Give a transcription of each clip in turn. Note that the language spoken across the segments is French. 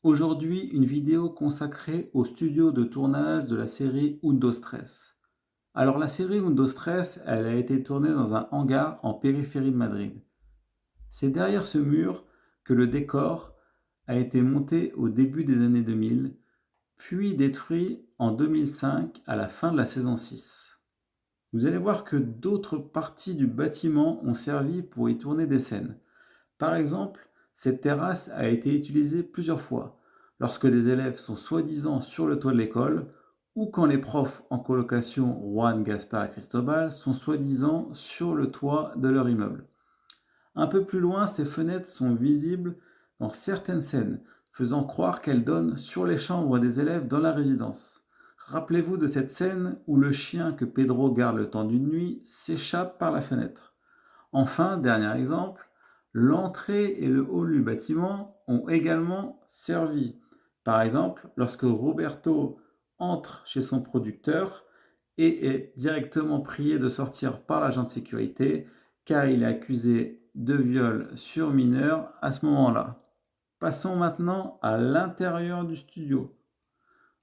Aujourd'hui, une vidéo consacrée au studio de tournage de la série Undo Stress. Alors la série Undo Stress, elle a été tournée dans un hangar en périphérie de Madrid. C'est derrière ce mur que le décor a été monté au début des années 2000, puis détruit en 2005 à la fin de la saison 6. Vous allez voir que d'autres parties du bâtiment ont servi pour y tourner des scènes. Par exemple, cette terrasse a été utilisée plusieurs fois, lorsque des élèves sont soi-disant sur le toit de l'école, ou quand les profs en colocation Juan, Gaspard et Cristobal sont soi-disant sur le toit de leur immeuble. Un peu plus loin, ces fenêtres sont visibles dans certaines scènes, faisant croire qu'elles donnent sur les chambres des élèves dans la résidence. Rappelez-vous de cette scène où le chien que Pedro garde le temps d'une nuit s'échappe par la fenêtre. Enfin, dernier exemple, l'entrée et le hall du bâtiment ont également servi. Par exemple, lorsque Roberto entre chez son producteur et est directement prié de sortir par l'agent de sécurité car il est accusé de viol sur mineur à ce moment-là. Passons maintenant à l'intérieur du studio.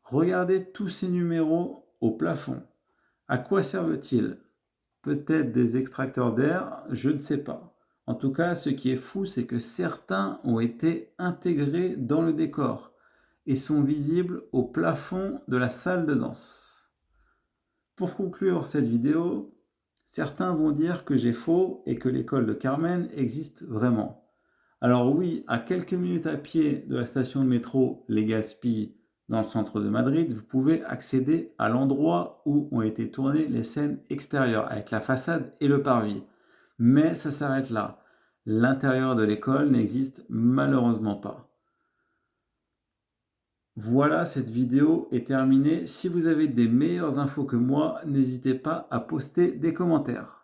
Regardez tous ces numéros au plafond. À quoi servent-ils? Peut-être des extracteurs d'air, je ne sais pas. En tout cas, ce qui est fou, c'est que certains ont été intégrés dans le décor et sont visibles au plafond de la salle de danse. Pour conclure cette vidéo, certains vont dire que j'ai faux et que l'école de Carmen existe vraiment. Alors oui, à quelques minutes à pied de la station de métro Legazpi dans le centre de Madrid, vous pouvez accéder à l'endroit où ont été tournées les scènes extérieures avec la façade et le parvis. Mais ça s'arrête là. L'intérieur de l'école n'existe malheureusement pas. Voilà, cette vidéo est terminée. Si vous avez des meilleures infos que moi, n'hésitez pas à poster des commentaires.